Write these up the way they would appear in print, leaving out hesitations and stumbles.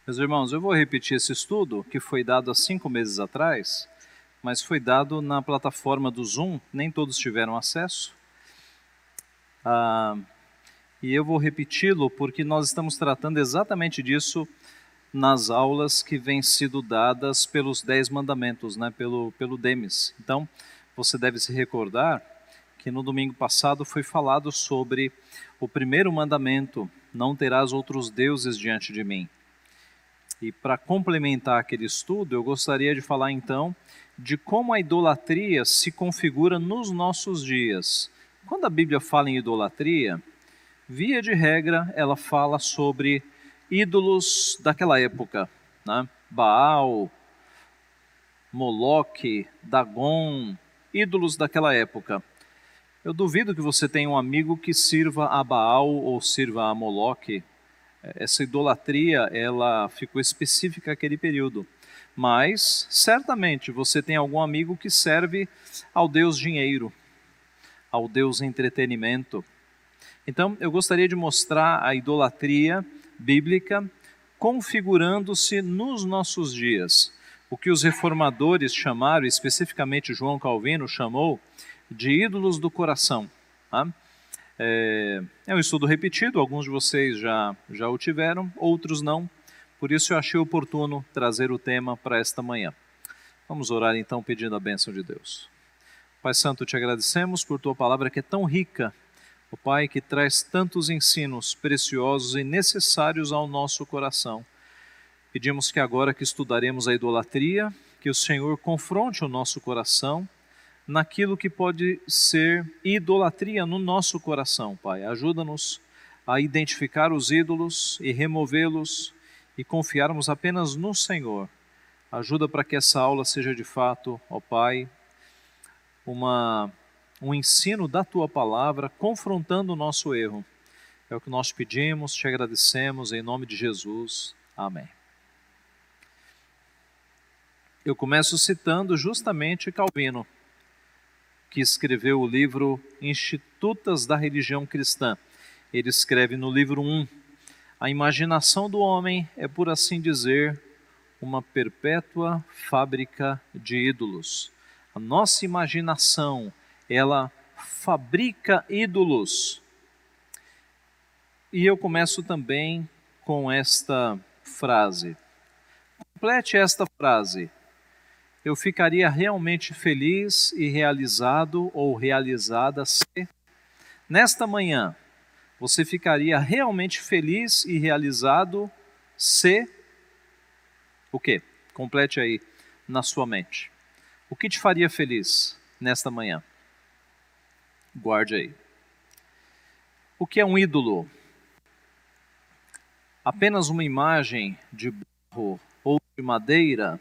Meus irmãos, eu vou repetir esse estudo que foi dado há 5 meses atrás, mas foi dado na plataforma do Zoom, nem todos tiveram acesso. E eu vou repeti-lo porque nós estamos tratando exatamente disso nas aulas que vêm sido dadas pelos 10 mandamentos, pelo Demis. Então, você deve se recordar que no domingo passado foi falado sobre o primeiro mandamento: não terás outros deuses diante de mim. E para complementar aquele estudo, eu gostaria de falar então de como a idolatria se configura nos nossos dias. Quando a Bíblia fala em idolatria, via de regra, ela fala sobre ídolos daquela época, Baal, Moloque, Dagon, ídolos daquela época. Eu duvido que você tenha um amigo que sirva a Baal ou sirva a Moloque. Essa idolatria, ela ficou específica naquele período. Mas, certamente, você tem algum amigo que serve ao Deus dinheiro, ao Deus entretenimento. Então, eu gostaria de mostrar a idolatria bíblica configurando-se nos nossos dias. O que os reformadores chamaram, especificamente João Calvino chamou, de ídolos do coração. É um estudo repetido, alguns de vocês já o tiveram, outros não. Por isso eu achei oportuno trazer o tema para esta manhã. Vamos orar então pedindo a bênção de Deus. Pai Santo, te agradecemos por tua palavra que é tão rica, ó Pai, que traz tantos ensinos preciosos e necessários ao nosso coração. Pedimos que agora que estudaremos a idolatria, que o Senhor confronte o nosso coração naquilo que pode ser idolatria no nosso coração, Pai. Ajuda-nos a identificar os ídolos e removê-los e confiarmos apenas no Senhor. Ajuda para que essa aula seja de fato, ó Pai, um ensino da Tua Palavra, confrontando o nosso erro. É o que nós pedimos, te agradecemos, em nome de Jesus. Amém. Eu começo citando justamente Calvino, que escreveu o livro Institutas da Religião Cristã. Ele escreve no livro 1, a imaginação do homem é, por assim dizer, uma perpétua fábrica de ídolos. A nossa imaginação, ela fabrica ídolos. E eu começo também com esta frase. Complete esta frase. Eu ficaria realmente feliz e realizado ou realizada se... Nesta manhã, você ficaria realmente feliz e realizado se... O quê? Complete aí na sua mente. O que te faria feliz nesta manhã? Guarde aí. O que é um ídolo? Apenas uma imagem de barro ou de madeira?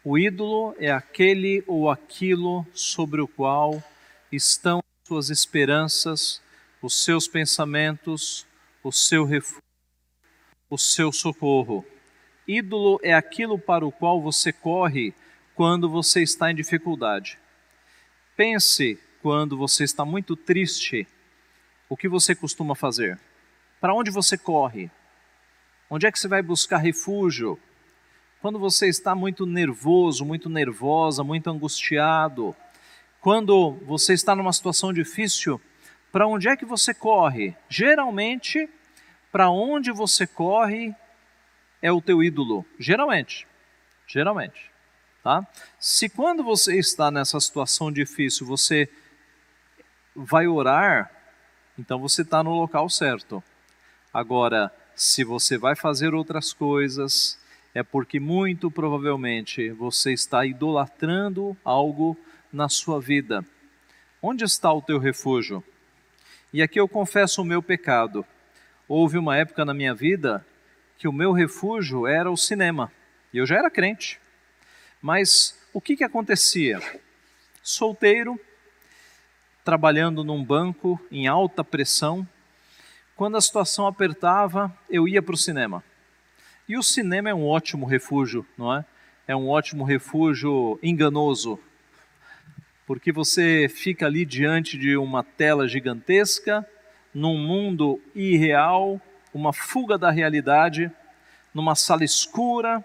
O ídolo é aquele ou aquilo sobre o qual estão suas esperanças, os seus pensamentos, o seu refúgio, o seu socorro. Ídolo é aquilo para o qual você corre quando você está em dificuldade. Pense quando você está muito triste, o que você costuma fazer? Para onde você corre? Onde é que você vai buscar refúgio? Quando você está muito nervoso, muito nervosa, muito angustiado, quando você está numa situação difícil, para onde é que você corre? Geralmente, para onde você corre é o teu ídolo. Geralmente. Tá? Se quando você está nessa situação difícil, você vai orar, então você está no local certo. Agora, se você vai fazer outras coisas, é porque muito provavelmente você está idolatrando algo na sua vida. Onde está o teu refúgio? E aqui eu confesso o meu pecado. Houve uma época na minha vida que o meu refúgio era o cinema. E eu já era crente. Mas o que acontecia? Solteiro, trabalhando num banco em alta pressão, quando a situação apertava, eu ia para o cinema. E o cinema é um ótimo refúgio, não é? É um ótimo refúgio enganoso, porque você fica ali diante de uma tela gigantesca, num mundo irreal, uma fuga da realidade. numa sala escura,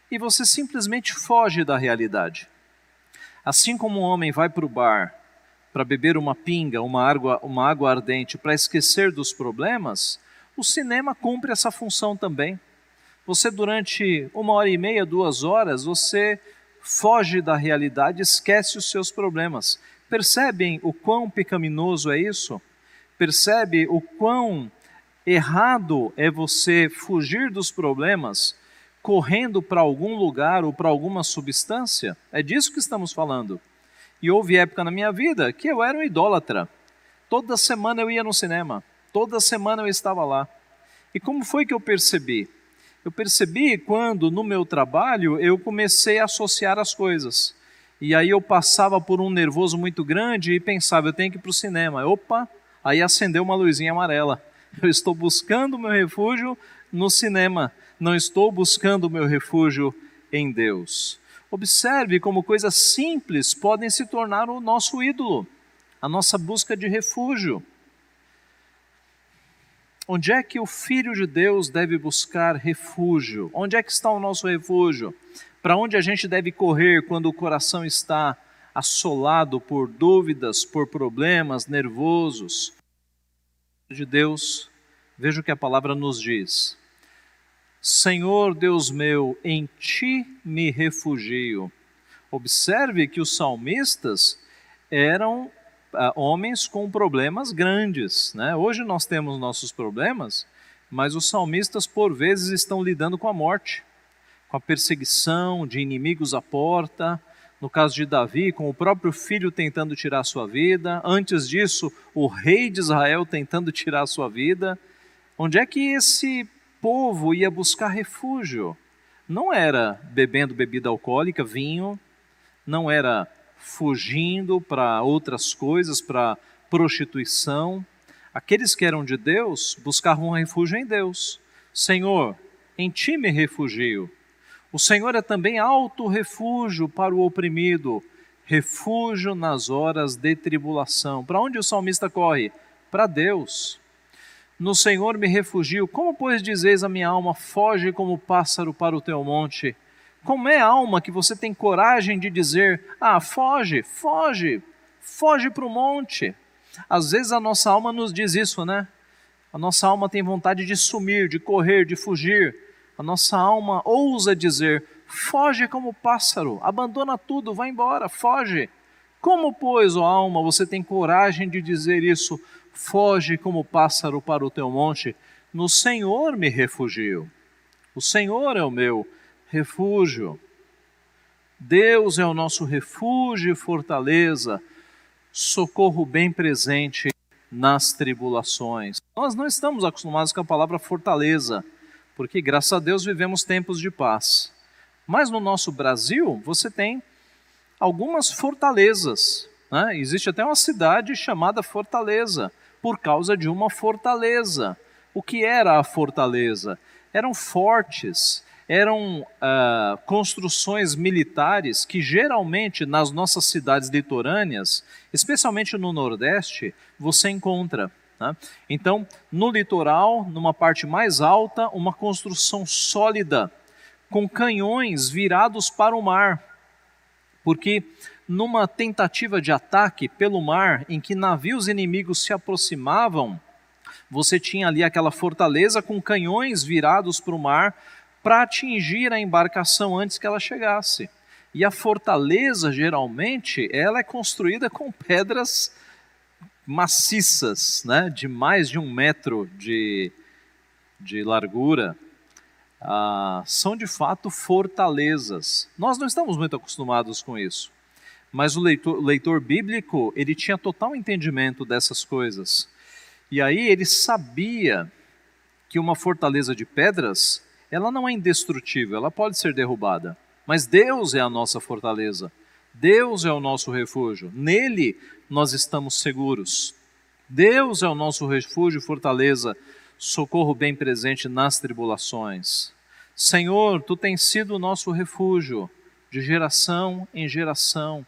e você simplesmente foge da realidade. Assim como um homem vai para o bar para beber uma pinga, uma água ardente, para esquecer dos problemas, o cinema cumpre essa função também. Você durante 1h30, 2 horas, você foge da realidade, esquece os seus problemas. Percebem o quão pecaminoso é isso? Percebe o quão errado é você fugir dos problemas correndo para algum lugar ou para alguma substância? É disso que estamos falando. E houve época na minha vida que eu era um idólatra. Toda semana eu ia no cinema, toda semana eu estava lá. E como foi que eu percebi? Eu percebi quando no meu trabalho eu comecei a associar as coisas. E aí eu passava por um nervoso muito grande e pensava, eu tenho que ir para o cinema. Opa, aí acendeu uma luzinha amarela. Eu estou buscando o meu refúgio no cinema, não estou buscando o meu refúgio em Deus. Observe como coisas simples podem se tornar o nosso ídolo, a nossa busca de refúgio. Onde é que o Filho de Deus deve buscar refúgio? Onde é que está o nosso refúgio? Para onde a gente deve correr quando o coração está assolado por dúvidas, por problemas, nervosos? De Deus, veja o que a palavra nos diz. Senhor Deus meu, em ti me refugio. Observe que os salmistas eram homens com problemas grandes, né? Hoje nós temos nossos problemas, mas os salmistas por vezes estão lidando com a morte, com a perseguição de inimigos à porta. No caso de Davi, com o próprio filho tentando tirar a sua vida. Antes disso, o rei de Israel tentando tirar a sua vida. Onde é que esse povo ia buscar refúgio? Não era bebendo bebida alcoólica, vinho, não era fugindo para outras coisas, para prostituição. Aqueles que eram de Deus buscavam refúgio em Deus. Senhor, em ti me refugio. O Senhor é também alto refúgio para o oprimido, refúgio nas horas de tribulação. Para onde o salmista corre? Para Deus. No Senhor me refugio. Como, pois, dizeis a minha alma, foge como pássaro para o teu monte? Como é, alma, que você tem coragem de dizer, foge, foge, foge para o monte? Às vezes a nossa alma nos diz isso, né? A nossa alma tem vontade de sumir, de correr, de fugir. A nossa alma ousa dizer, foge como pássaro, abandona tudo, vai embora, foge. Como, pois, ó alma, você tem coragem de dizer isso? Foge como pássaro para o teu monte. No Senhor me refugio. O Senhor é o meu refúgio. Deus é o nosso refúgio e fortaleza, socorro bem presente nas tribulações. Nós não estamos acostumados com a palavra fortaleza, porque graças a Deus vivemos tempos de paz. Mas no nosso Brasil, você tem algumas fortalezas, né? Existe até uma cidade chamada Fortaleza, por causa de uma fortaleza. O que era a fortaleza? Eram fortes, eram construções militares que geralmente nas nossas cidades litorâneas, especialmente no Nordeste, você encontra. Né? Então, no litoral, numa parte mais alta, uma construção sólida, com canhões virados para o mar. Porque numa tentativa de ataque pelo mar, em que navios inimigos se aproximavam, você tinha ali aquela fortaleza com canhões virados para o mar para atingir a embarcação antes que ela chegasse. E a fortaleza, geralmente, ela é construída com pedras maciças, né, de mais de 1 metro de largura. São de fato fortalezas. Nós não estamos muito acostumados com isso, mas o leitor bíblico, ele tinha total entendimento dessas coisas. E aí ele sabia que uma fortaleza de pedras, ela não é indestrutível, ela pode ser derrubada. Mas Deus é a nossa fortaleza, Deus é o nosso refúgio, nele nós estamos seguros. Deus é o nosso refúgio e fortaleza, socorro bem presente nas tribulações. Senhor, Tu tens sido o nosso refúgio, de geração em geração.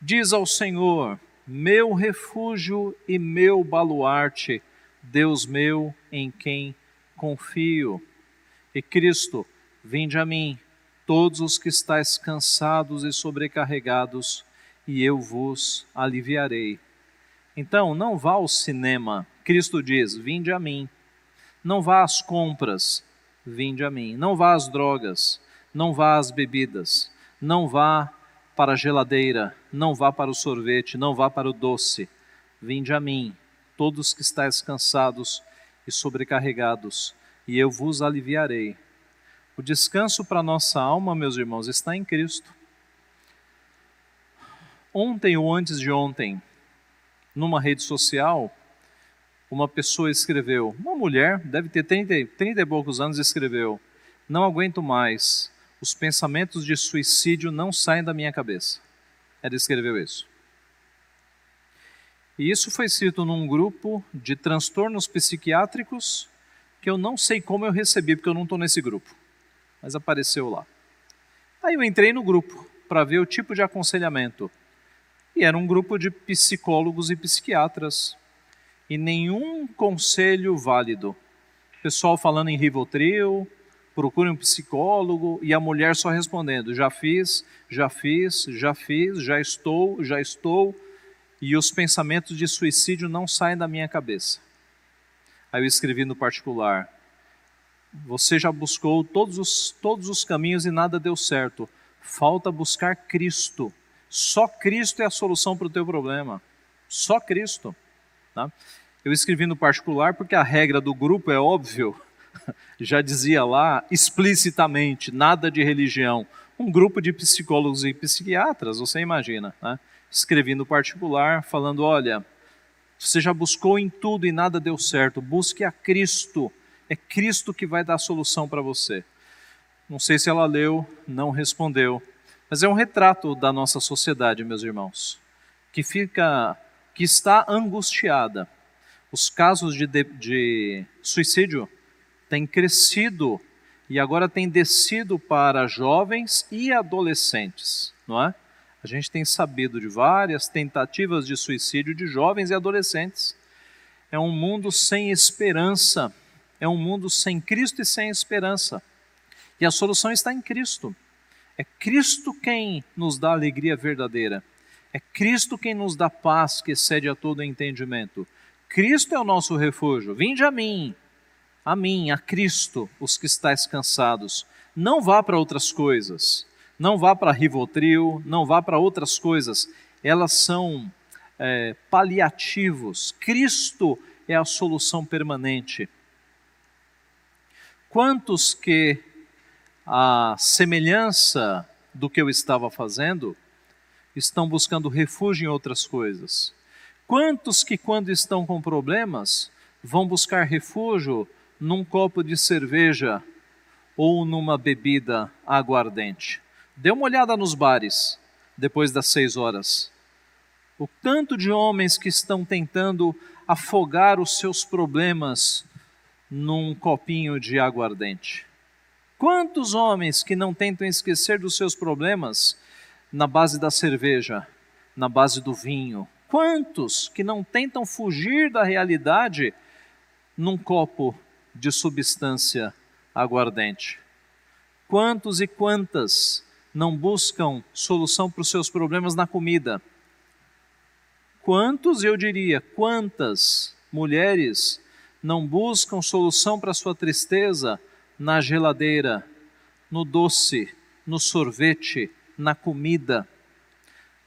Diz ao Senhor, meu refúgio e meu baluarte, Deus meu em quem confio. E Cristo, vinde a mim, todos os que estáis cansados e sobrecarregados, e eu vos aliviarei. Então, não vá ao cinema. Cristo diz, vinde a mim. Não vá às compras, vinde a mim. Não vá às drogas, não vá às bebidas, não vá para a geladeira, não vá para o sorvete, não vá para o doce. Vinde a mim, todos que estáis cansados e sobrecarregados, e eu vos aliviarei. O descanso para a nossa alma, meus irmãos, está em Cristo. Ontem ou antes de ontem, numa rede social, uma pessoa escreveu, uma mulher, deve ter 30 e poucos anos, escreveu, não aguento mais, os pensamentos de suicídio não saem da minha cabeça. Ela escreveu isso. E isso foi escrito num grupo de transtornos psiquiátricos que eu não sei como eu recebi, porque eu não estou nesse grupo, mas apareceu lá. Aí eu entrei no grupo para ver o tipo de aconselhamento. E era um grupo de psicólogos e psiquiatras. E nenhum conselho válido. O pessoal falando em Rivotril, procure um psicólogo, e a mulher só respondendo, já fiz, já estou, e os pensamentos de suicídio não saem da minha cabeça. Aí eu escrevi no particular, você já buscou todos os caminhos e nada deu certo. Falta buscar Cristo. Só Cristo é a solução para o teu problema. Só Cristo. Tá? Eu escrevi no particular porque a regra do grupo é óbvio. Já dizia lá explicitamente, nada de religião. Um grupo de psicólogos e psiquiatras, você imagina. Né? Escrevi no particular falando, olha, você já buscou em tudo e nada deu certo. Busque a Cristo. É Cristo que vai dar a solução para você. Não sei se ela leu, não respondeu. Mas é um retrato da nossa sociedade, meus irmãos, que está angustiada. Os casos de suicídio têm crescido e agora têm descido para jovens e adolescentes, não é? A gente tem sabido de várias tentativas de suicídio de jovens e adolescentes. É um mundo sem esperança, é um mundo sem Cristo e sem esperança. E a solução está em Cristo. É Cristo quem nos dá alegria verdadeira. É Cristo quem nos dá paz que excede a todo entendimento. Cristo é o nosso refúgio. Vinde a mim, a Cristo, os que estáis cansados. Não vá para outras coisas. Não vá para Rivotril, não vá para outras coisas. Elas são paliativos. Cristo é a solução permanente. Quantos que a semelhança do que eu estava fazendo, estão buscando refúgio em outras coisas? Quantos que quando estão com problemas, vão buscar refúgio num copo de cerveja ou numa bebida aguardente? Dê uma olhada nos bares, depois das 6 horas. O tanto de homens que estão tentando afogar os seus problemas num copinho de aguardente. Quantos homens que não tentam esquecer dos seus problemas na base da cerveja, na base do vinho? Quantos que não tentam fugir da realidade num copo de substância aguardente? Quantos e quantas não buscam solução para os seus problemas na comida? Quantos, eu diria, quantas mulheres não buscam solução para a sua tristeza na geladeira, no doce, no sorvete, na comida?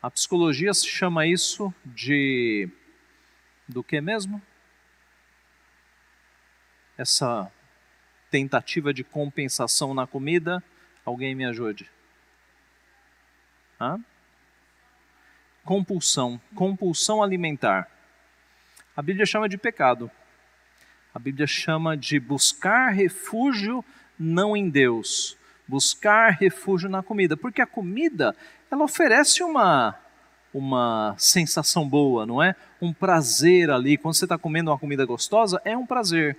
A psicologia chama isso do que mesmo? Essa tentativa de compensação na comida, alguém me ajude. Compulsão alimentar. A Bíblia chama de pecado. A Bíblia chama de buscar refúgio não em Deus, buscar refúgio na comida, porque a comida, ela oferece uma sensação boa, não é? Um prazer ali, quando você está comendo uma comida gostosa, é um prazer.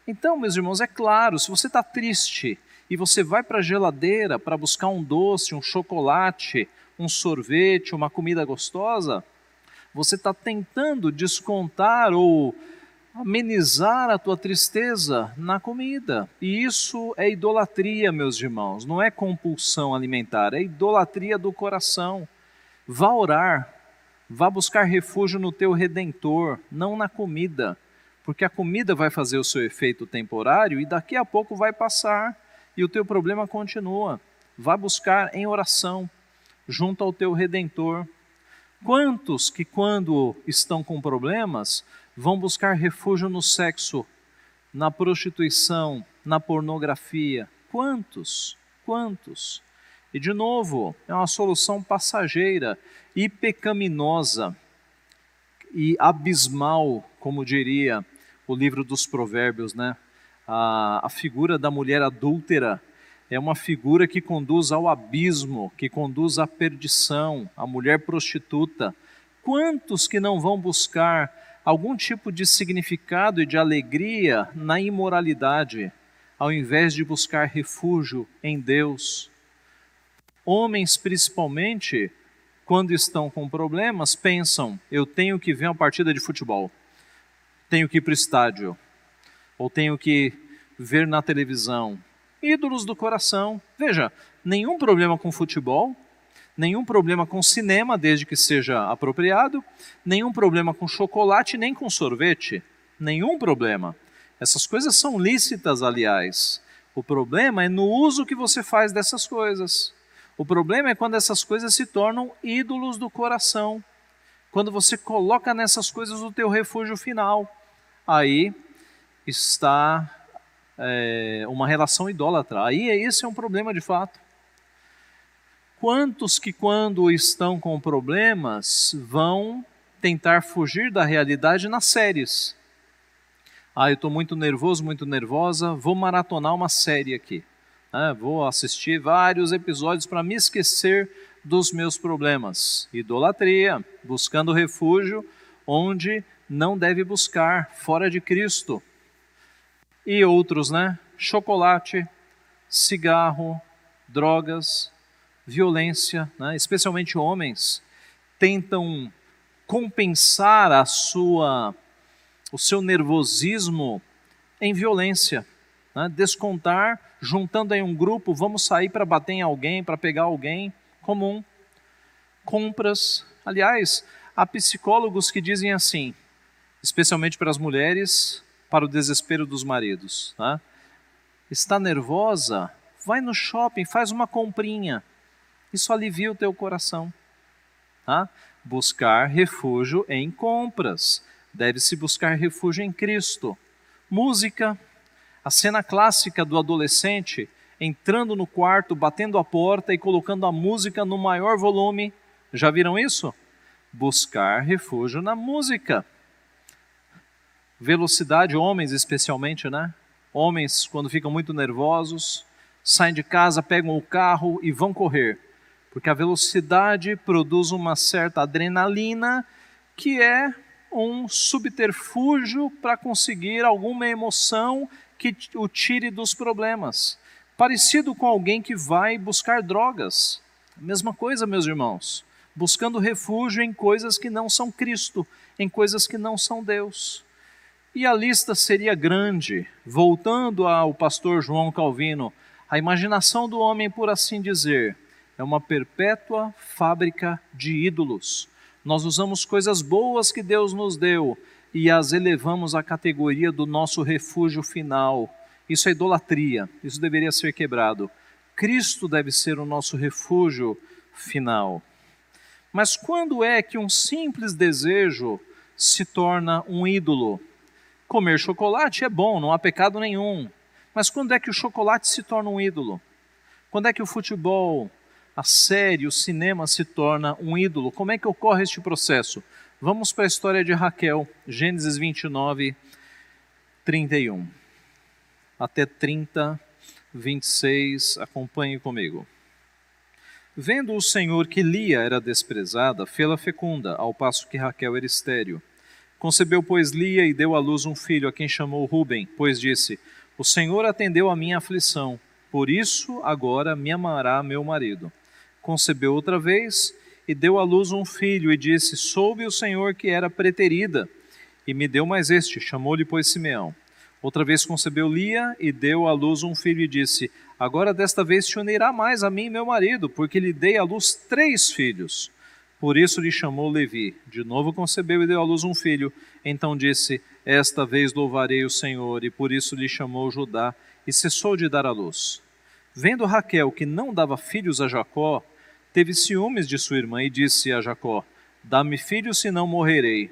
Então, meus irmãos, é claro, se você está triste e você vai para a geladeira para buscar um doce, um chocolate, um sorvete, uma comida gostosa, você está tentando descontar ou amenizar a tua tristeza na comida. E isso é idolatria, meus irmãos. Não é compulsão alimentar, é idolatria do coração. Vá orar, vá buscar refúgio no teu Redentor, não na comida. Porque a comida vai fazer o seu efeito temporário e daqui a pouco vai passar e o teu problema continua. Vá buscar em oração, junto ao teu Redentor. Quantos que quando estão com problemas vão buscar refúgio no sexo, na prostituição, na pornografia? Quantos? Quantos? E de novo, é uma solução passageira e pecaminosa e abismal, como diria o livro dos Provérbios, né? A figura da mulher adúltera é uma figura que conduz ao abismo, que conduz à perdição, a mulher prostituta. Quantos que não vão buscar algum tipo de significado e de alegria na imoralidade, ao invés de buscar refúgio em Deus? Homens, principalmente, quando estão com problemas, pensam: eu tenho que ver uma partida de futebol, tenho que ir para o estádio, ou tenho que ver na televisão. Ídolos do coração. Veja, nenhum problema com futebol, nenhum problema com cinema, desde que seja apropriado, nenhum problema com chocolate, nem com sorvete, nenhum problema. Essas coisas são lícitas, aliás. O problema é no uso que você faz dessas coisas. O problema é quando essas coisas se tornam ídolos do coração. Quando você coloca nessas coisas o teu refúgio final. Aí está uma relação idólatra. Aí esse é um problema de fato. Quantos que quando estão com problemas vão tentar fugir da realidade nas séries? Eu estou muito nervoso, muito nervosa, vou maratonar uma série aqui. Vou assistir vários episódios para me esquecer dos meus problemas. Idolatria, buscando refúgio onde não deve buscar, fora de Cristo. E outros, chocolate, cigarro, drogas, violência, especialmente homens, tentam compensar o seu nervosismo em violência, descontar, juntando em um grupo, vamos sair para bater em alguém, para pegar alguém, comum. Compras, aliás, há psicólogos que dizem assim, especialmente para as mulheres, para o desespero dos maridos. Está nervosa? Vai no shopping, faz uma comprinha. Isso alivia o teu coração. Buscar refúgio em compras. Deve-se buscar refúgio em Cristo. Música. A cena clássica do adolescente entrando no quarto, batendo a porta e colocando a música no maior volume. Já viram isso? Buscar refúgio na música. Velocidade, homens especialmente, Homens, quando ficam muito nervosos, saem de casa, pegam o carro e vão correr. Porque a velocidade produz uma certa adrenalina, que é um subterfúgio para conseguir alguma emoção que o tire dos problemas. Parecido com alguém que vai buscar drogas. Mesma coisa, meus irmãos. Buscando refúgio em coisas que não são Cristo, em coisas que não são Deus. E a lista seria grande. Voltando ao pastor João Calvino, a imaginação do homem, por assim dizer, é uma perpétua fábrica de ídolos. Nós usamos coisas boas que Deus nos deu e as elevamos à categoria do nosso refúgio final. Isso é idolatria, isso deveria ser quebrado. Cristo deve ser o nosso refúgio final. Mas quando é que um simples desejo se torna um ídolo? Comer chocolate é bom, não há pecado nenhum. Mas quando é que o chocolate se torna um ídolo? Quando é que o futebol, a série, o cinema se torna um ídolo? Como é que ocorre este processo? Vamos para a história de Raquel, Gênesis 29, 31. Até 30, 26, acompanhe comigo. Vendo o Senhor que Lia era desprezada, fê-la fecunda, ao passo que Raquel era estéril. Concebeu, pois, Lia e deu à luz um filho, a quem chamou Ruben, pois disse: o Senhor atendeu a minha aflição, por isso agora me amará meu marido. Concebeu outra vez e deu à luz um filho, e disse: soube o Senhor que era preterida, e me deu mais este, chamou-lhe, pois, Simeão. Outra vez concebeu Lia e deu à luz um filho e disse, agora desta vez se unirá mais a mim, meu marido, porque lhe dei à luz 3 filhos. Por isso lhe chamou Levi. De novo concebeu e deu à luz um filho. Então disse, esta vez louvarei o Senhor, e por isso lhe chamou Judá, e cessou de dar à luz. Vendo Raquel que não dava filhos a Jacó, teve ciúmes de sua irmã e disse a Jacó, dá-me filhos, senão morrerei.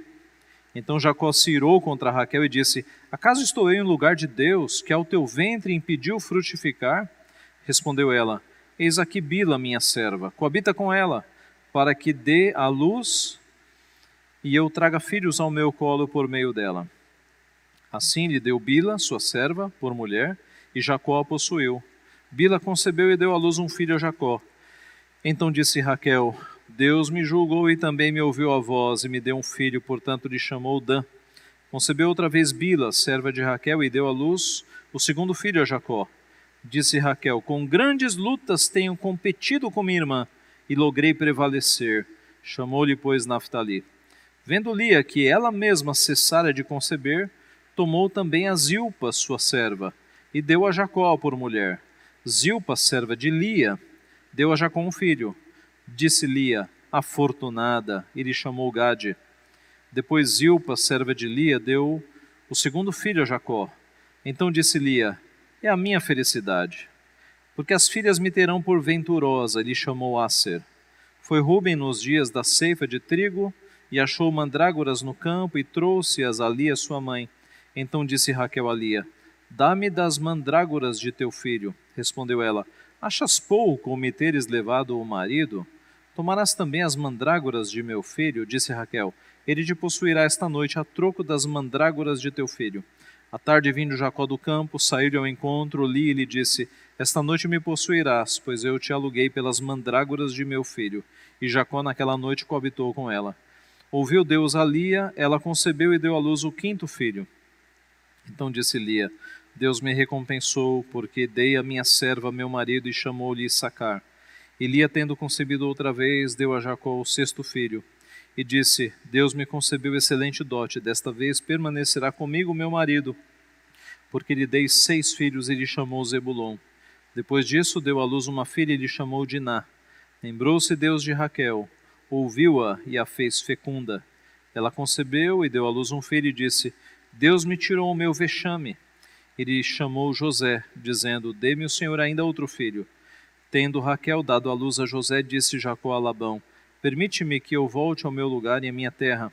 Então Jacó se irou contra Raquel e disse, acaso estou eu em lugar de Deus, que ao teu ventre impediu frutificar? Respondeu ela, eis aqui Bila, minha serva, coabita com ela, para que dê à luz e eu traga filhos ao meu colo por meio dela. Assim lhe deu Bila, sua serva, por mulher, e Jacó a possuiu. Bila concebeu e deu à luz um filho a Jacó. Então disse Raquel, Deus me julgou e também me ouviu a voz, e me deu um filho, portanto lhe chamou Dan. Concebeu outra vez Bila, serva de Raquel, e deu à luz o segundo filho a Jacó. Disse Raquel, com grandes lutas tenho competido com minha irmã, e logrei prevalecer. Chamou-lhe, pois, Naftali. Vendo Lia que ela mesma cessara de conceber, tomou também a Zilpa, sua serva, e deu a Jacó por mulher. Zilpa, serva de Lia, deu a Jacó um filho. Disse Lia, afortunada, e lhe chamou Gade. Depois Zilpa, serva de Lia, deu o segundo filho a Jacó. Então disse Lia, é a minha felicidade, porque as filhas me terão por venturosa, e lhe chamou Asser. Foi Ruben nos dias da ceifa de trigo, e achou mandrágoras no campo, e trouxe-as a Lia, sua mãe. Então disse Raquel a Lia, dá-me das mandrágoras de teu filho. Respondeu ela, achas pouco me teres levado o marido? Tomarás também as mandrágoras de meu filho? Disse Raquel, ele te possuirá esta noite a troco das mandrágoras de teu filho. À tarde, vindo Jacó do campo, saiu-lhe ao encontro, Lia e lhe disse, esta noite me possuirás, pois eu te aluguei pelas mandrágoras de meu filho. E Jacó naquela noite coabitou com ela. Ouviu Deus a Lia, ela concebeu e deu à luz o 5º filho. Então disse Lia, Deus me recompensou, porque dei a minha serva meu marido e chamou-lhe Issacar. E Lia, tendo concebido outra vez, deu a Jacó o 6º filho. E disse, Deus me concebeu excelente dote, desta vez permanecerá comigo meu marido, porque lhe dei 6 filhos e lhe chamou Zebulon. Depois disso deu à luz uma filha e lhe chamou Diná. Lembrou-se Deus de Raquel, ouviu-a e a fez fecunda. Ela concebeu e deu à luz um filho e disse, Deus me tirou o meu vexame. E lhe chamou José, dizendo, dê-me o Senhor ainda outro filho. Tendo Raquel dado à luz a José, disse Jacó a Labão, permite-me que eu volte ao meu lugar e à minha terra.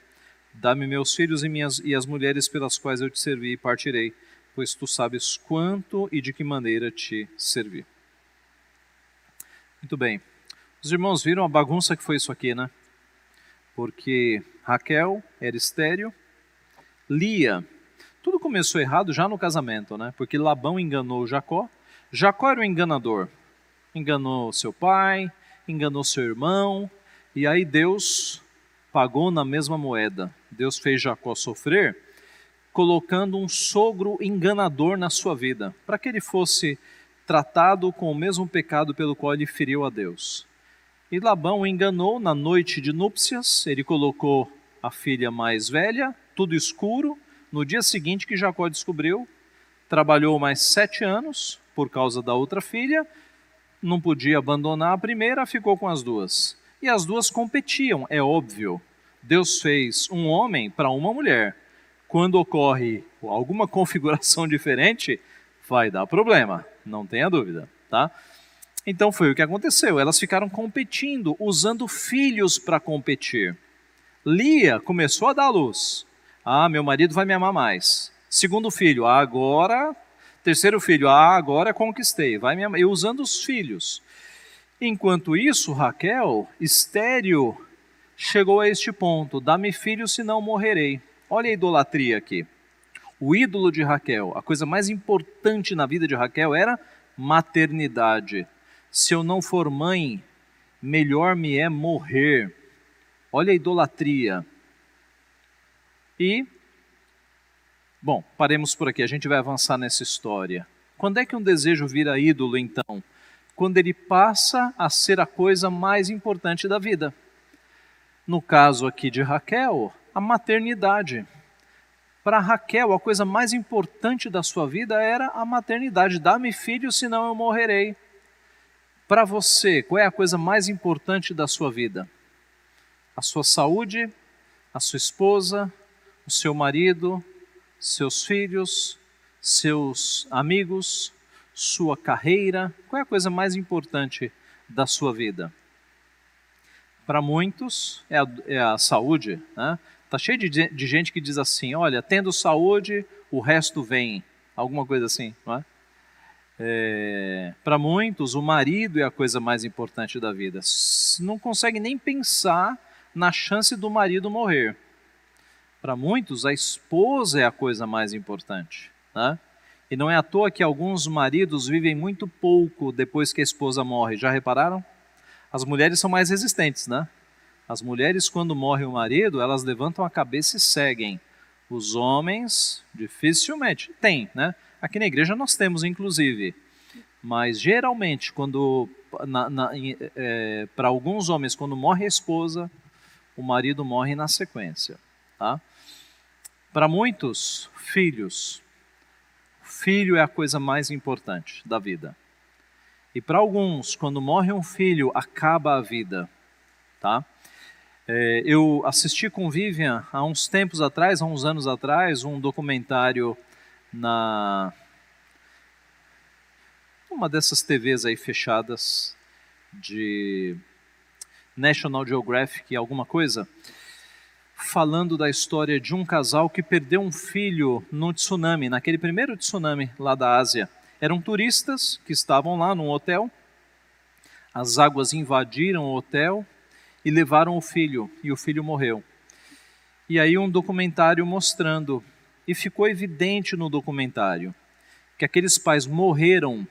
Dá-me meus filhos e as mulheres pelas quais eu te servi e partirei, pois tu sabes quanto e de que maneira te servi. Muito bem. Os irmãos viram a bagunça que foi isso aqui, né? Porque Raquel era estéril, Lia, tudo começou errado já no casamento, né? Porque Labão enganou Jacó. Jacó era o enganador. Enganou seu pai, enganou seu irmão, e aí Deus pagou na mesma moeda. Deus fez Jacó sofrer, colocando um sogro enganador na sua vida, para que ele fosse tratado com o mesmo pecado pelo qual ele feriu a Deus. E Labão o enganou na noite de núpcias, ele colocou a filha mais velha, tudo escuro. No dia seguinte que Jacó descobriu, trabalhou mais 7 anos por causa da outra filha, não podia abandonar a primeira, ficou com as duas. E as duas competiam, é óbvio. Deus fez um homem para uma mulher. Quando ocorre alguma configuração diferente, vai dar problema, não tenha dúvida, tá? Então foi o que aconteceu, elas ficaram competindo, usando filhos para competir. Lia começou a dar luz. Ah, meu marido vai me amar mais. Segundo filho, agora... Terceiro filho, agora conquistei, vai me amar. E usando os filhos. Enquanto isso, Raquel, estéril, chegou a este ponto, dá-me filho, senão morrerei. Olha a idolatria aqui. O ídolo de Raquel, a coisa mais importante na vida de Raquel era maternidade. Se eu não for mãe, melhor me é morrer. Olha a idolatria. E, bom, paremos por aqui, a gente vai avançar nessa história. Quando é que um desejo vira ídolo, então? Quando ele passa a ser a coisa mais importante da vida. No caso aqui de Raquel, a maternidade. Para Raquel, a coisa mais importante da sua vida era a maternidade. Dá-me filho, senão eu morrerei. Para você, qual é a coisa mais importante da sua vida? A sua saúde, a sua esposa, o seu marido, seus filhos, seus amigos, sua carreira? Qual é a coisa mais importante da sua vida? Para muitos é a saúde, né? Está cheio de gente que diz assim, olha, tendo saúde, o resto vem. Alguma coisa assim, não é? Para muitos, o marido é a coisa mais importante da vida. Não consegue nem pensar na chance do marido morrer. Para muitos, a esposa é a coisa mais importante, né? E não é à toa que alguns maridos vivem muito pouco depois que a esposa morre. Já repararam? As mulheres são mais resistentes, né? As mulheres, quando morre o marido, elas levantam a cabeça e seguem. Os homens, dificilmente. Tem, né? Aqui na igreja nós temos, inclusive. Mas, geralmente, para alguns homens, quando morre a esposa, o marido morre na sequência. Tá? Para muitos, filhos. Filho é a coisa mais importante da vida. E para alguns, quando morre um filho, acaba a vida. Tá? Eu assisti com Vivian há uns tempos atrás, há uns anos atrás, um documentário na uma dessas TVs aí fechadas de National Geographic, alguma coisa, falando da história de um casal que perdeu um filho no tsunami, naquele primeiro tsunami lá da Ásia. Eram turistas que estavam lá num hotel, as águas invadiram o hotel e levaram o filho, e o filho morreu. E aí um documentário mostrando, e ficou evidente no documentário, que aqueles pais morreram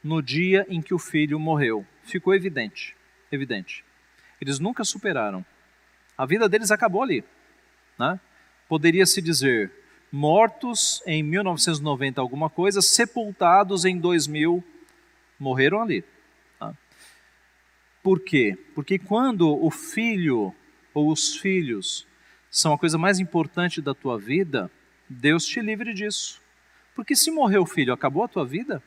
no dia em que o filho morreu. Ficou evidente, evidente. Eles nunca superaram. A vida deles acabou ali, né? Poderia-se dizer, mortos em 1990 alguma coisa, sepultados em 2000, morreram ali. Por quê? Porque quando o filho ou os filhos são a coisa mais importante da tua vida, Deus te livre disso. Porque se morreu o filho, acabou a tua vida?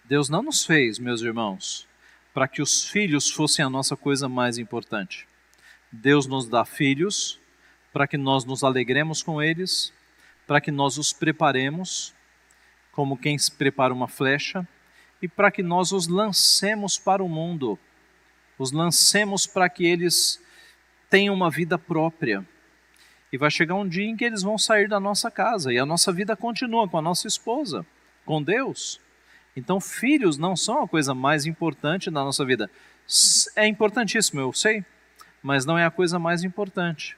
Deus não nos fez, meus irmãos, para que os filhos fossem a nossa coisa mais importante. Deus nos dá filhos para que nós nos alegremos com eles, para que nós os preparemos, como quem se prepara uma flecha, e para que nós os lancemos para o mundo, os lancemos para que eles tenham uma vida própria. E vai chegar um dia em que eles vão sair da nossa casa, e a nossa vida continua com a nossa esposa, com Deus. Então, filhos não são a coisa mais importante da nossa vida. É importantíssimo, eu sei, mas não é a coisa mais importante.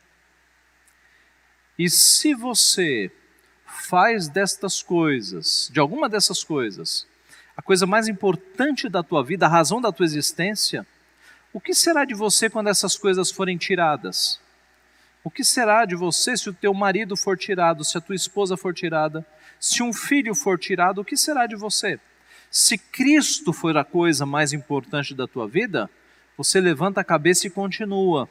E se você faz destas coisas, de alguma dessas coisas, a coisa mais importante da tua vida, a razão da tua existência, o que será de você quando essas coisas forem tiradas? O que será de você se o teu marido for tirado, se a tua esposa for tirada, se um filho for tirado, o que será de você? Se Cristo for a coisa mais importante da tua vida, você levanta a cabeça e continua.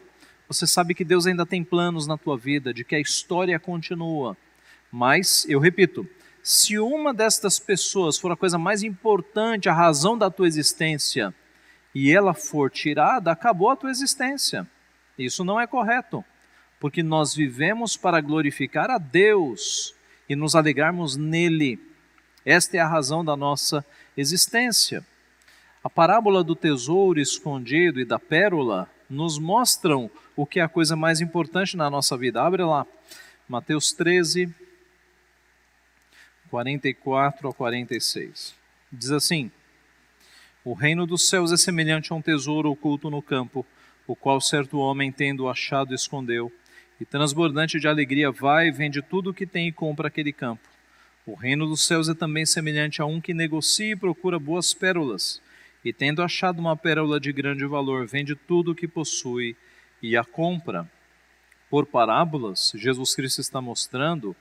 Você sabe que Deus ainda tem planos na tua vida, de que a história continua. Mas, eu repito, se uma destas pessoas for a coisa mais importante, a razão da tua existência, e ela for tirada, acabou a tua existência. Isso não é correto, porque nós vivemos para glorificar a Deus e nos alegrarmos nele. Esta é a razão da nossa existência. A parábola do tesouro escondido e da pérola nos mostram o que é a coisa mais importante na nossa vida. Abre lá, Mateus 13, 44 a 46. Diz assim: o reino dos céus é semelhante a um tesouro oculto no campo, o qual certo homem, tendo achado, escondeu, e transbordante de alegria vai, vende tudo o que tem e compra aquele campo. O reino dos céus é também semelhante a um que negocia e procura boas pérolas, e tendo achado uma pérola de grande valor, vende tudo o que possui e a compra. Por parábolas, Jesus Cristo está mostrando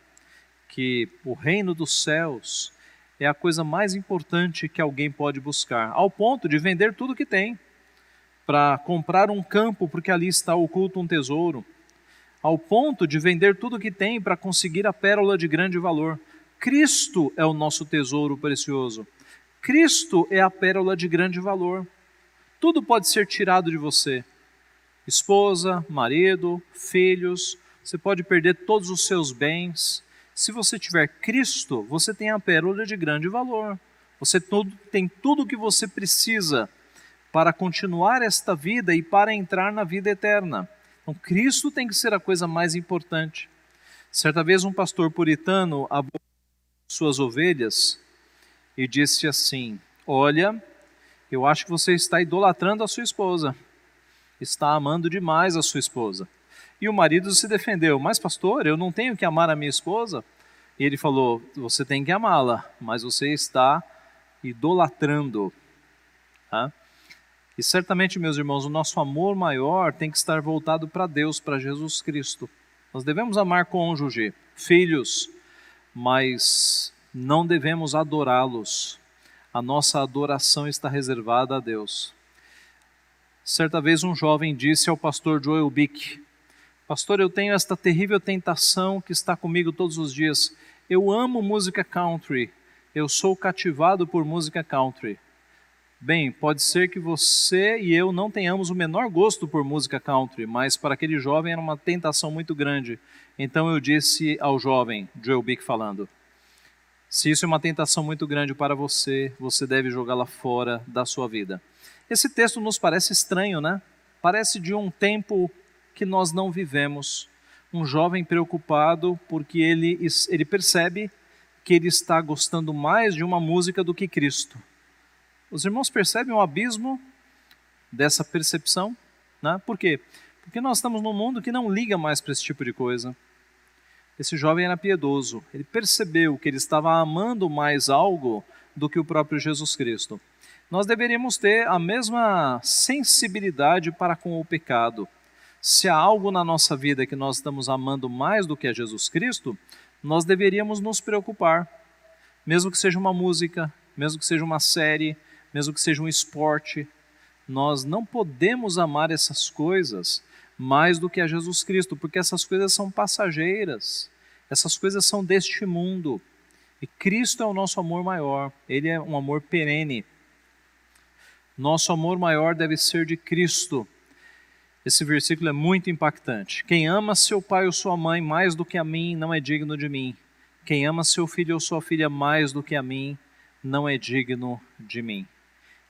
que o reino dos céus é a coisa mais importante que alguém pode buscar, ao ponto de vender tudo que tem, para comprar um campo, porque ali está oculto um tesouro. ao ponto de vender tudo o que tem para conseguir a pérola de grande valor. Cristo é o nosso tesouro precioso. Cristo é a pérola de grande valor. Tudo pode ser tirado de você. Esposa, marido, filhos, você pode perder todos os seus bens. Se você tiver Cristo, você tem a pérola de grande valor. Você tem tudo o que você precisa para continuar esta vida e para entrar na vida eterna. Então, Cristo tem que ser a coisa mais importante. Certa vez um pastor puritano abordou suas ovelhas e disse assim: olha, eu acho que você está idolatrando a sua esposa, está amando demais a sua esposa. E o marido se defendeu: mas pastor, eu não tenho que amar a minha esposa? E ele falou: você tem que amá-la, mas você está idolatrando. Tá? E certamente, meus irmãos, o nosso amor maior tem que estar voltado para Deus, para Jesus Cristo. Nós devemos amar cônjuge, filhos, mas não devemos adorá-los. A nossa adoração está reservada a Deus. Certa vez um jovem disse ao pastor Joel Bick: pastor, eu tenho esta terrível tentação que está comigo todos os dias. Eu amo música country, eu sou cativado por música country. Bem, pode ser que você e eu não tenhamos o menor gosto por música country, mas para aquele jovem era uma tentação muito grande. Então eu disse ao jovem, Joel Bick falando: se isso é uma tentação muito grande para você, você deve jogá-la fora da sua vida. Esse texto nos parece estranho, né? Parece de um tempo que nós não vivemos. Um jovem preocupado porque ele percebe que ele está gostando mais de uma música do que Cristo. Os irmãos percebem o abismo dessa percepção? Né? Por quê? Porque nós estamos num mundo que não liga mais para esse tipo de coisa. Esse jovem era piedoso, ele percebeu que ele estava amando mais algo do que o próprio Jesus Cristo. Nós deveríamos ter a mesma sensibilidade para com o pecado. Se há algo na nossa vida que nós estamos amando mais do que a Jesus Cristo, nós deveríamos nos preocupar. Mesmo que seja uma música, mesmo que seja uma série, mesmo que seja um esporte, nós não podemos amar essas coisas mais do que a Jesus Cristo, porque essas coisas são passageiras, essas coisas são deste mundo, e Cristo é o nosso amor maior, Ele é um amor perene. Nosso amor maior deve ser de Cristo. Esse versículo é muito impactante. Quem ama seu pai ou sua mãe mais do que a mim, não é digno de mim. Quem ama seu filho ou sua filha mais do que a mim, não é digno de mim.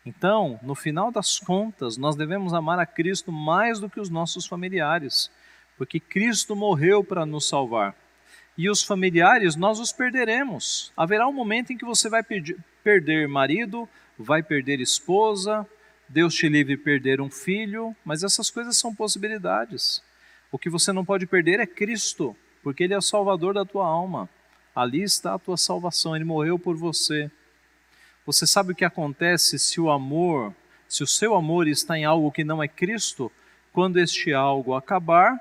Então, no final das contas, nós devemos amar a Cristo mais do que os nossos familiares, porque Cristo morreu para nos salvar. E os familiares, nós os perderemos. Haverá um momento em que você vai perder marido, vai perder esposa, Deus te livre de perder um filho, mas essas coisas são possibilidades. O que você não pode perder é Cristo, porque Ele é o Salvador da tua alma. Ali está a tua salvação, Ele morreu por você. Você sabe o que acontece se o seu amor está em algo que não é Cristo? Quando este algo acabar,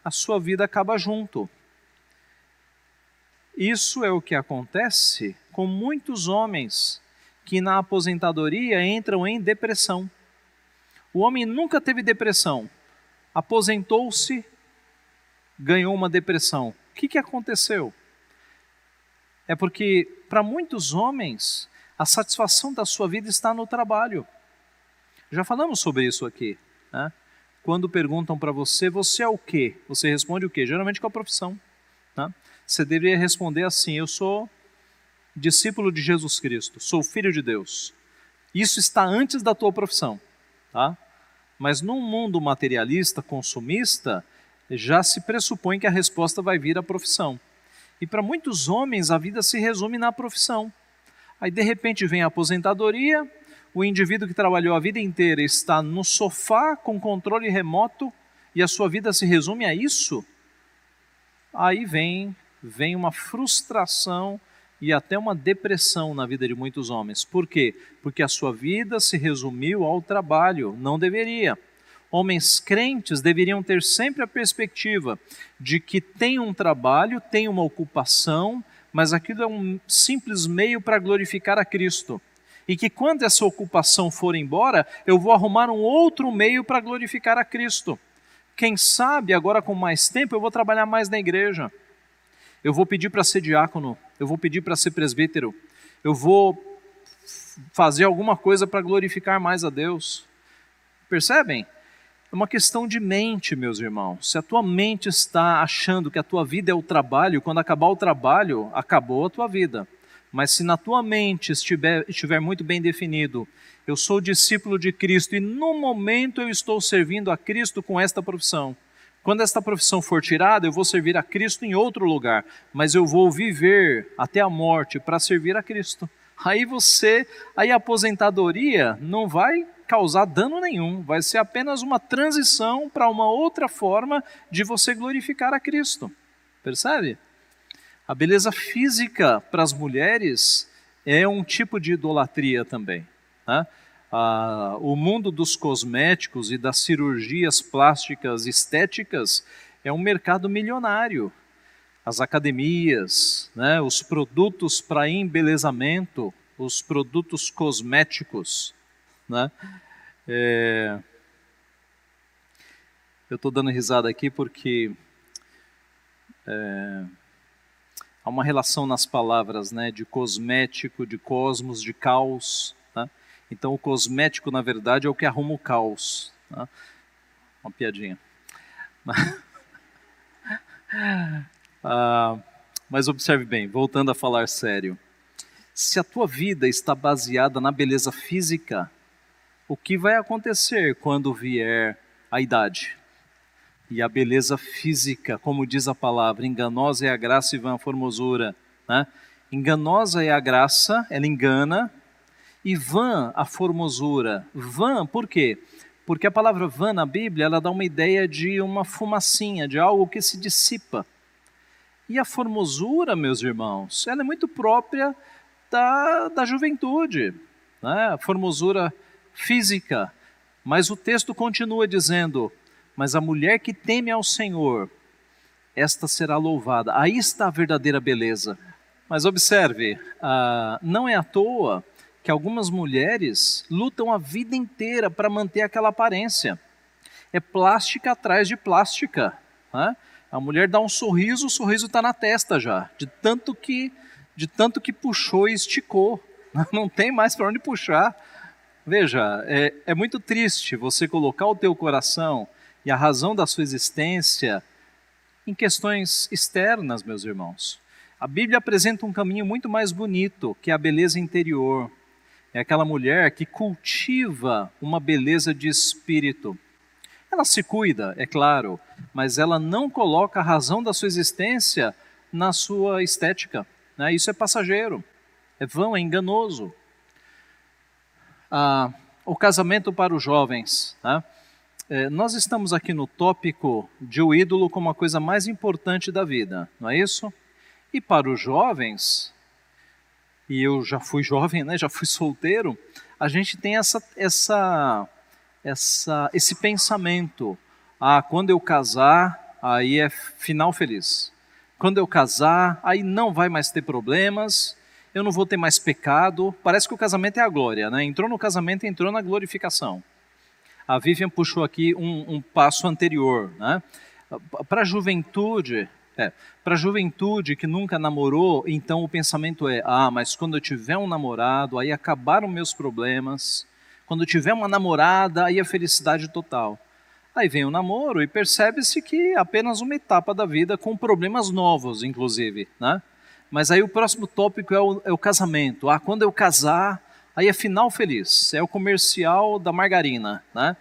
a sua vida acaba junto. Isso é o que acontece com muitos homens que na aposentadoria entram em depressão. O homem nunca teve depressão, aposentou-se, ganhou uma depressão. O que aconteceu? É porque para muitos homens a satisfação da sua vida está no trabalho. Já falamos sobre isso aqui, né? Quando perguntam para você, você é o quê? Você responde o quê? Geralmente com a profissão, né? Você deveria responder assim: eu sou discípulo de Jesus Cristo, sou filho de Deus. Isso está antes da tua profissão, tá? Mas num mundo materialista, consumista, já se pressupõe que a resposta vai vir à profissão. E para muitos homens a vida se resume na profissão. Aí de repente vem a aposentadoria, o indivíduo que trabalhou a vida inteira está no sofá com controle remoto e a sua vida se resume a isso. Aí vem uma frustração e até uma depressão na vida de muitos homens. Por quê? Porque a sua vida se resumiu ao trabalho, não deveria. Homens crentes deveriam ter sempre a perspectiva de que tem um trabalho, tem uma ocupação, mas aquilo é um simples meio para glorificar a Cristo. E que quando essa ocupação for embora, eu vou arrumar um outro meio para glorificar a Cristo. Quem sabe agora com mais tempo eu vou trabalhar mais na igreja. Eu vou pedir para ser diácono, eu vou pedir para ser presbítero, eu vou fazer alguma coisa para glorificar mais a Deus. Percebem? É uma questão de mente, meus irmãos. Se a tua mente está achando que a tua vida é o trabalho, quando acabar o trabalho, acabou a tua vida. Mas se na tua mente estiver muito bem definido, eu sou discípulo de Cristo e no momento eu estou servindo a Cristo com esta profissão. Quando esta profissão for tirada, eu vou servir a Cristo em outro lugar, mas eu vou viver até a morte para servir a Cristo. Aí a aposentadoria não vai causar dano nenhum, vai ser apenas uma transição para uma outra forma de você glorificar a Cristo. Percebe? A beleza física para as mulheres é um tipo de idolatria também, né? O mundo dos cosméticos e das cirurgias plásticas estéticas é um mercado milionário. As academias, né, os produtos para embelezamento, os produtos cosméticos, né? Eu estou dando risada aqui porque há uma relação nas palavras, né, de cosmético, de cosmos, de caos. Né? Então o cosmético, na verdade, é o que arruma o caos. Né? Uma piadinha. Mas observe bem, voltando a falar sério. Se a tua vida está baseada na beleza física, o que vai acontecer quando vier a idade? E a beleza física, como diz a palavra, enganosa é a graça e vã a formosura. Né? Enganosa é a graça, ela engana, e vã a formosura. Vã, por quê? Porque a palavra vã na Bíblia, ela dá uma ideia de uma fumacinha, de algo que se dissipa. E a formosura, meus irmãos, ela é muito própria da juventude, né? A formosura física. Mas o texto continua dizendo, mas a mulher que teme ao Senhor, esta será louvada. Aí está a verdadeira beleza. Mas observe, não é à toa que algumas mulheres lutam a vida inteira para manter aquela aparência. É plástica atrás de plástica. Né? A mulher dá um sorriso, o sorriso está na testa já, de tanto que puxou e esticou. Não tem mais para onde puxar. Veja, é muito triste você colocar o teu coração e a razão da sua existência em questões externas, meus irmãos. A Bíblia apresenta um caminho muito mais bonito, que é a beleza interior. É aquela mulher que cultiva uma beleza de espírito. Ela se cuida, é claro, mas ela não coloca a razão da sua existência na sua estética. Né? Isso é passageiro, é vão, é enganoso. O casamento para os jovens. Né? Nós estamos aqui no tópico de o ídolo como a coisa mais importante da vida, não é isso? E para os jovens, e eu já fui jovem, né, já fui solteiro, a gente tem esse pensamento. Quando eu casar, aí é final feliz. Quando eu casar, aí não vai mais ter problemas, eu não vou ter mais pecado. Parece que o casamento é a glória, né? Entrou no casamento, entrou na glorificação. A Vivian puxou aqui um passo anterior, né? Para a juventude que nunca namorou, então o pensamento é, mas quando eu tiver um namorado, aí acabaram meus problemas. Quando eu tiver uma namorada, aí a felicidade total. Aí vem o namoro e percebe-se que é apenas uma etapa da vida com problemas novos, inclusive, né? Mas aí o próximo tópico é o casamento. Quando eu casar, aí é final feliz, é o comercial da margarina, né?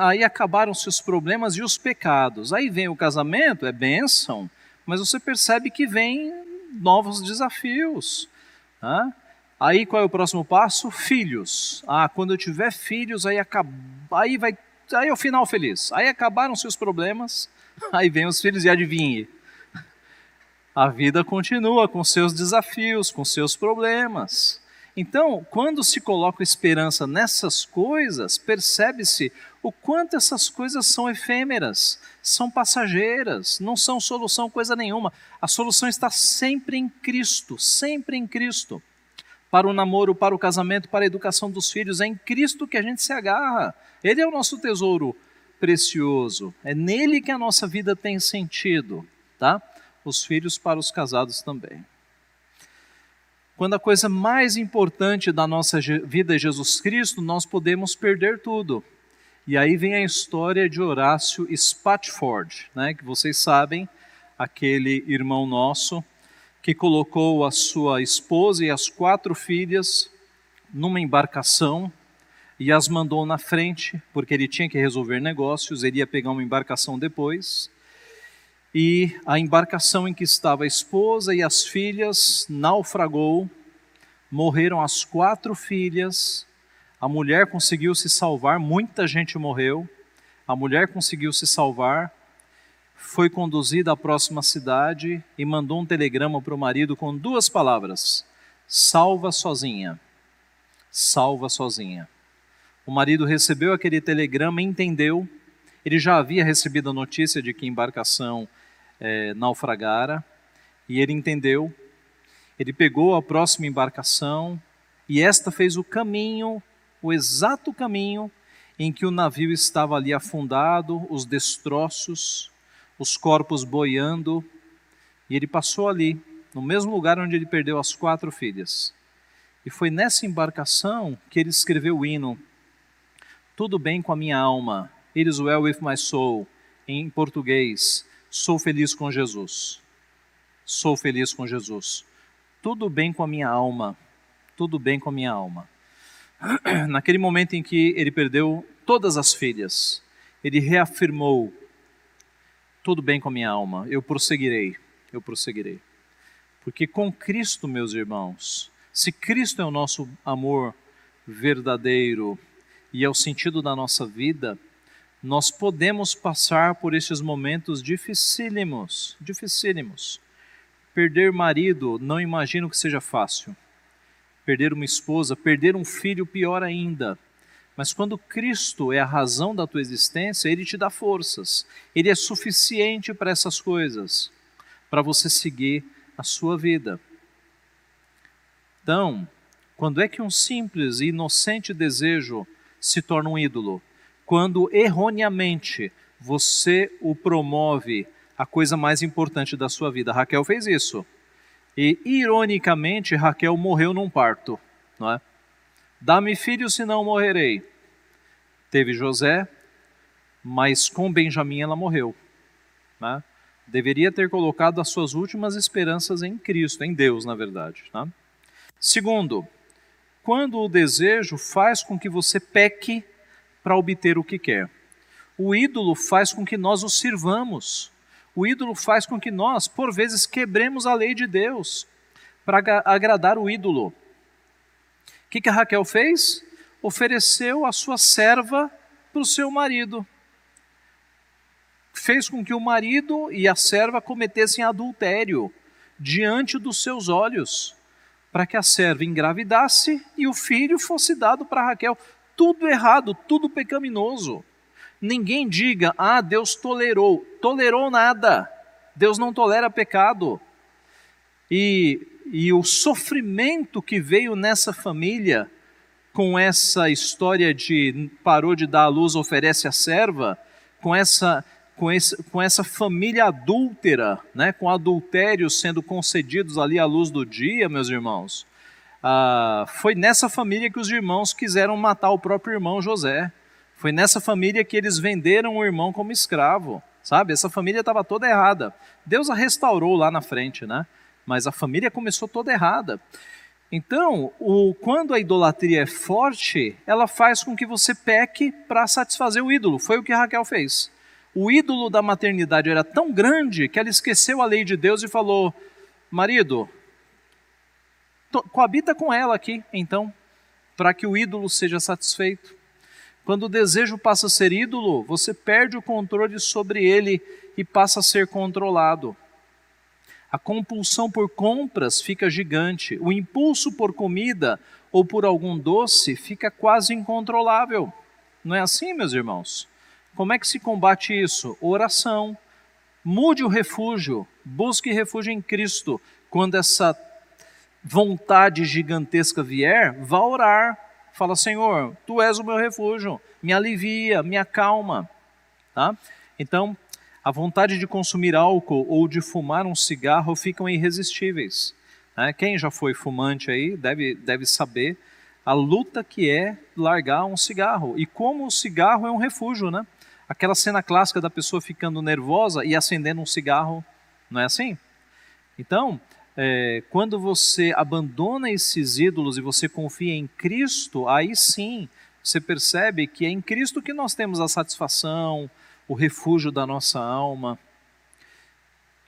Aí acabaram-se os problemas e os pecados. Aí vem o casamento, é bênção, mas você percebe que vem novos desafios. Né? Aí qual é o próximo passo? Filhos. Quando eu tiver filhos, aí é o final feliz. Aí acabaram-se os problemas, aí vem os filhos e adivinhe. A vida continua com seus desafios, com seus problemas. Então, quando se coloca esperança nessas coisas, percebe-se o quanto essas coisas são efêmeras, são passageiras, não são solução coisa nenhuma. A solução está sempre em Cristo, sempre em Cristo. Para o namoro, para o casamento, para a educação dos filhos, é em Cristo que a gente se agarra. Ele é o nosso tesouro precioso. É nele que a nossa vida tem sentido, tá? Os filhos para os casados também. Quando a coisa mais importante da nossa vida é Jesus Cristo, nós podemos perder tudo. E aí vem a história de Horácio Spafford, né, que vocês sabem, aquele irmão nosso que colocou a sua esposa e as 4 filhas numa embarcação e as mandou na frente, porque ele tinha que resolver negócios, ele ia pegar uma embarcação depois. E a embarcação em que estava a esposa e as filhas naufragou, morreram as 4 filhas, a mulher conseguiu se salvar, muita gente morreu, a mulher conseguiu se salvar, foi conduzida à próxima cidade e mandou um telegrama para o marido com 2 palavras: salva sozinha, salva sozinha. O marido recebeu aquele telegrama, entendeu, ele já havia recebido a notícia de que a embarcação naufragara, e ele entendeu, ele pegou a próxima embarcação, e esta fez o caminho, o exato caminho em que o navio estava ali afundado, os destroços, os corpos boiando, e ele passou ali, no mesmo lugar onde ele perdeu as 4 filhas. E foi nessa embarcação que ele escreveu o hino, Tudo Bem com a Minha Alma, It is Well with My Soul, em português, Sou feliz com Jesus. Sou feliz com Jesus. Tudo bem com a minha alma. Tudo bem com a minha alma. Naquele momento em que ele perdeu todas as filhas, ele reafirmou: tudo bem com a minha alma, eu prosseguirei, eu prosseguirei. Porque com Cristo, meus irmãos, se Cristo é o nosso amor verdadeiro e é o sentido da nossa vida, nós podemos passar por esses momentos dificílimos, dificílimos. Perder marido, não imagino que seja fácil. Perder uma esposa, perder um filho, pior ainda. Mas quando Cristo é a razão da tua existência, Ele te dá forças. Ele é suficiente para essas coisas, para você seguir a sua vida. Então, quando é que um simples e inocente desejo se torna um ídolo? Quando erroneamente você o promove a coisa mais importante da sua vida. Raquel fez isso. E ironicamente Raquel morreu num parto, não é? Dá-me filho, senão morrerei. Teve José, mas com Benjamim ela morreu, né? Deveria ter colocado as suas últimas esperanças em Cristo, em Deus, na verdade, né? Segundo, quando o desejo faz com que você peque para obter o que quer. O ídolo faz com que nós o sirvamos. O ídolo faz com que nós, por vezes, quebremos a lei de Deus para agradar o ídolo. O que a Raquel fez? Ofereceu a sua serva para o seu marido. Fez com que o marido e a serva cometessem adultério diante dos seus olhos, para que a serva engravidasse e o filho fosse dado para Raquel. Tudo errado, tudo pecaminoso. Ninguém diga: Deus tolerou. Tolerou nada. Deus não tolera pecado. E o sofrimento que veio nessa família, com essa história de parou de dar à luz, oferece a serva, com essa família adúltera, né, com adultérios sendo concedidos ali à luz do dia, meus irmãos. Foi nessa família que os irmãos quiseram matar o próprio irmão José. Foi nessa família que eles venderam o irmão como escravo, sabe? Essa família estava toda errada. Deus a restaurou lá na frente, né? Mas a família começou toda errada. Então, quando a idolatria é forte, ela faz com que você peque para satisfazer o ídolo. Foi o que Raquel fez. O ídolo da maternidade era tão grande que ela esqueceu a lei de Deus e falou: marido, coabita com ela aqui, então, para que o ídolo seja satisfeito. Quando o desejo passa a ser ídolo, você perde o controle sobre ele e passa a ser controlado. A compulsão por compras fica gigante. O impulso por comida ou por algum doce fica quase incontrolável. Não é assim, meus irmãos? Como é que se combate isso? Oração. Mude o refúgio. Busque refúgio em Cristo. Quando essa vontade gigantesca vier, vá orar. Fala: Senhor, Tu és o meu refúgio, me alivia, me acalma. tá? Então, a vontade de consumir álcool ou de fumar um cigarro ficam irresistíveis, né? Quem já foi fumante aí deve saber a luta que é largar um cigarro e como o cigarro é um refúgio, né? Aquela cena clássica da pessoa ficando nervosa e acendendo um cigarro, não é assim? Então, quando você abandona esses ídolos e você confia em Cristo, aí sim você percebe que é em Cristo que nós temos a satisfação, o refúgio da nossa alma.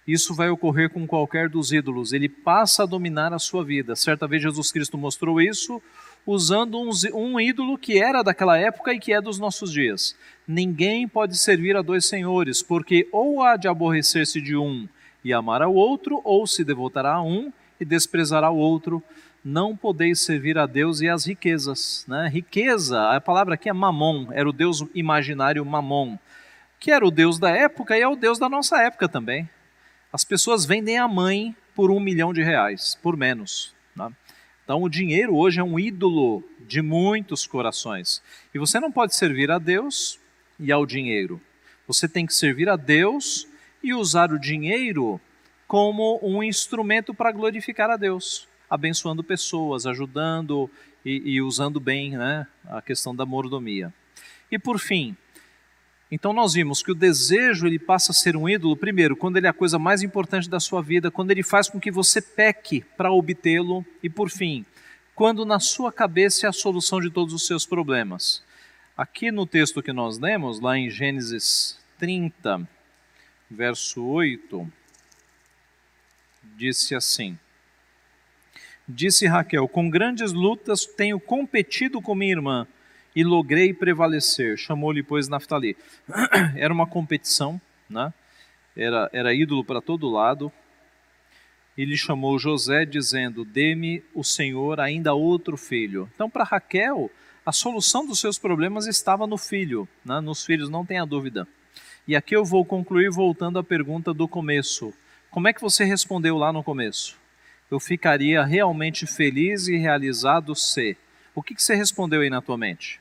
Isso vai ocorrer com qualquer dos ídolos, ele passa a dominar a sua vida. Certa vez Jesus Cristo mostrou isso usando um ídolo que era daquela época e que é dos nossos dias. Ninguém pode servir a dois senhores, porque ou há de aborrecer-se de um e amar ao outro, ou se devotará a um e desprezará o outro. Não podeis servir a Deus e às riquezas, né? Riqueza, a palavra aqui é mamon, era o deus imaginário Mamon, que era o deus da época e é o deus da nossa época também. As pessoas vendem a mãe por R$1 milhão, por menos, né? Então o dinheiro hoje é um ídolo de muitos corações. E você não pode servir a Deus e ao dinheiro. Você tem que servir a Deus e usar o dinheiro como um instrumento para glorificar a Deus, abençoando pessoas, ajudando e usando bem, né, a questão da mordomia. E por fim, então nós vimos que o desejo ele passa a ser um ídolo, primeiro, quando ele é a coisa mais importante da sua vida, quando ele faz com que você peque para obtê-lo, e por fim, quando na sua cabeça é a solução de todos os seus problemas. Aqui no texto que nós lemos, lá em Gênesis 30, verso 8, disse assim: Disse Raquel, com grandes lutas tenho competido com minha irmã, e logrei prevalecer. Chamou-lhe, pois, Naftali. Era uma competição, né? Era ídolo para todo lado. E lhe chamou José, dizendo, dê-me o Senhor ainda outro filho. Então, para Raquel, a solução dos seus problemas estava no filho, né? Nos filhos, não tenha dúvida. E aqui eu vou concluir voltando à pergunta do começo. Como é que você respondeu lá no começo? Eu ficaria realmente feliz e realizado se... O que você respondeu aí na tua mente?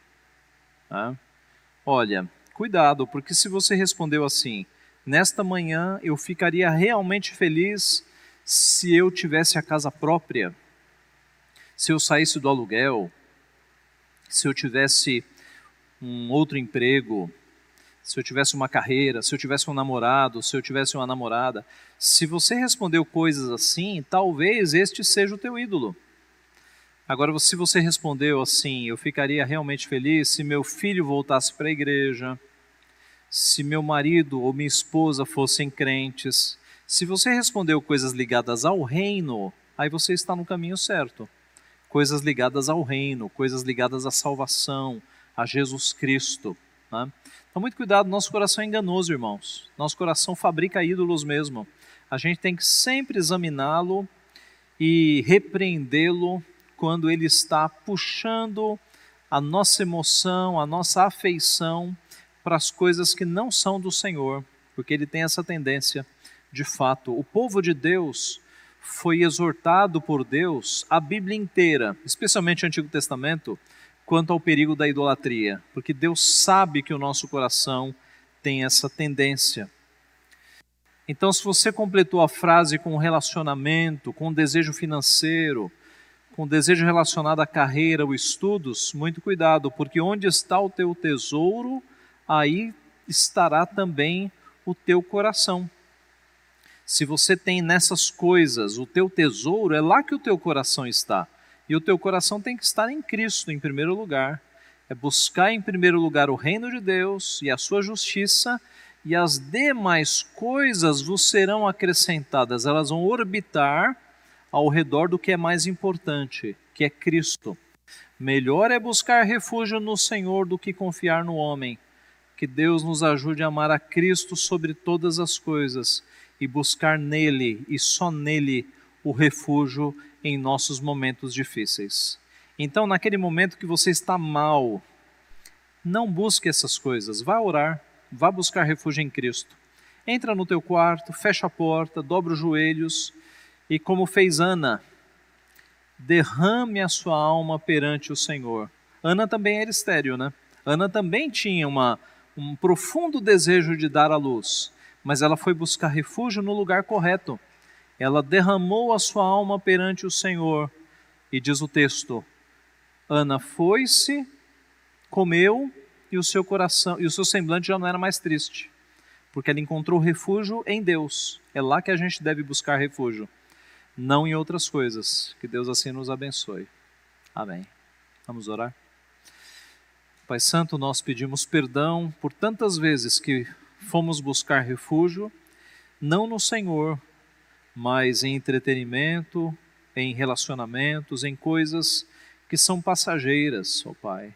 Olha, cuidado, porque se você respondeu assim, nesta manhã eu ficaria realmente feliz se eu tivesse a casa própria, se eu saísse do aluguel, se eu tivesse um outro emprego, se eu tivesse uma carreira, se eu tivesse um namorado, se eu tivesse uma namorada. Se você respondeu coisas assim, talvez este seja o teu ídolo. Agora, se você respondeu assim, eu ficaria realmente feliz se meu filho voltasse para a igreja, se meu marido ou minha esposa fossem crentes. Se você respondeu coisas ligadas ao reino, aí você está no caminho certo. Coisas ligadas ao reino, coisas ligadas à salvação, a Jesus Cristo, né? Então, muito cuidado, nosso coração é enganoso, irmãos. Nosso coração fabrica ídolos mesmo. A gente tem que sempre examiná-lo e repreendê-lo quando ele está puxando a nossa emoção, a nossa afeição para as coisas que não são do Senhor, porque ele tem essa tendência, de fato. O povo de Deus foi exortado por Deus a Bíblia inteira, especialmente o Antigo Testamento, quanto ao perigo da idolatria, porque Deus sabe que o nosso coração tem essa tendência. Então, se você completou a frase com relacionamento, com desejo financeiro, com desejo relacionado à carreira ou estudos, muito cuidado, porque onde está o teu tesouro, aí estará também o teu coração. Se você tem nessas coisas o teu tesouro, é lá que o teu coração está. E o teu coração tem que estar em Cristo em primeiro lugar. É buscar em primeiro lugar o reino de Deus e a sua justiça, e as demais coisas vos serão acrescentadas. Elas vão orbitar ao redor do que é mais importante, que é Cristo. Melhor é buscar refúgio no Senhor do que confiar no homem. Que Deus nos ajude a amar a Cristo sobre todas as coisas e buscar nele e só nele o refúgio em nossos momentos difíceis. Então, naquele momento que você está mal, não busque essas coisas, vá orar, vá buscar refúgio em Cristo. Entra no teu quarto, fecha a porta, dobra os joelhos e, como fez Ana, derrame a sua alma perante o Senhor. Ana também era estéril, né? Ana também tinha uma um profundo desejo de dar à luz, mas ela foi buscar refúgio no lugar correto. Ela derramou a sua alma perante o Senhor. E diz o texto, Ana foi-se, comeu, e o seu coração e o seu semblante já não era mais triste, porque ela encontrou refúgio em Deus. É lá que a gente deve buscar refúgio, não em outras coisas. Que Deus assim nos abençoe. Amém. Vamos orar? Pai Santo, nós pedimos perdão por tantas vezes que fomos buscar refúgio, não no Senhor, mas em entretenimento, em relacionamentos, em coisas que são passageiras, ó Pai.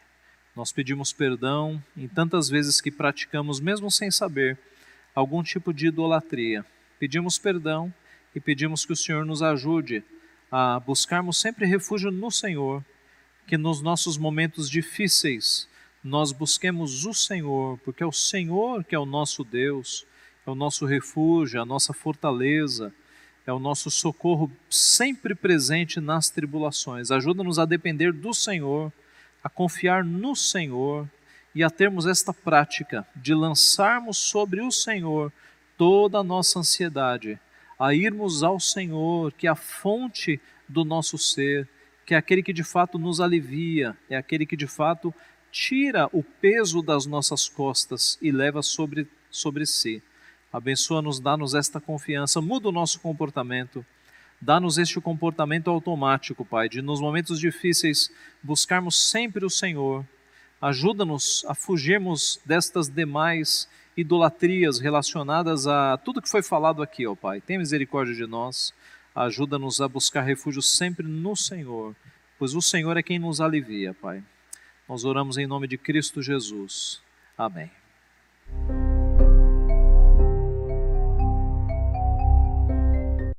Nós pedimos perdão em tantas vezes que praticamos, mesmo sem saber, algum tipo de idolatria. Pedimos perdão e pedimos que o Senhor nos ajude a buscarmos sempre refúgio no Senhor, que nos nossos momentos difíceis nós busquemos o Senhor, porque é o Senhor que é o nosso Deus, é o nosso refúgio, a nossa fortaleza, é o nosso socorro sempre presente nas tribulações. Ajuda-nos a depender do Senhor, a confiar no Senhor e a termos esta prática de lançarmos sobre o Senhor toda a nossa ansiedade, a irmos ao Senhor, que é a fonte do nosso ser, que é aquele que de fato nos alivia, é aquele que de fato tira o peso das nossas costas e leva sobre si. Abençoa-nos, dá-nos esta confiança, muda o nosso comportamento, dá-nos este comportamento automático, Pai, de nos momentos difíceis buscarmos sempre o Senhor. Ajuda-nos a fugirmos destas demais idolatrias relacionadas a tudo que foi falado aqui, ó Pai. Tem misericórdia de nós, ajuda-nos a buscar refúgio sempre no Senhor, pois o Senhor é quem nos alivia, Pai. Nós oramos em nome de Cristo Jesus. Amém.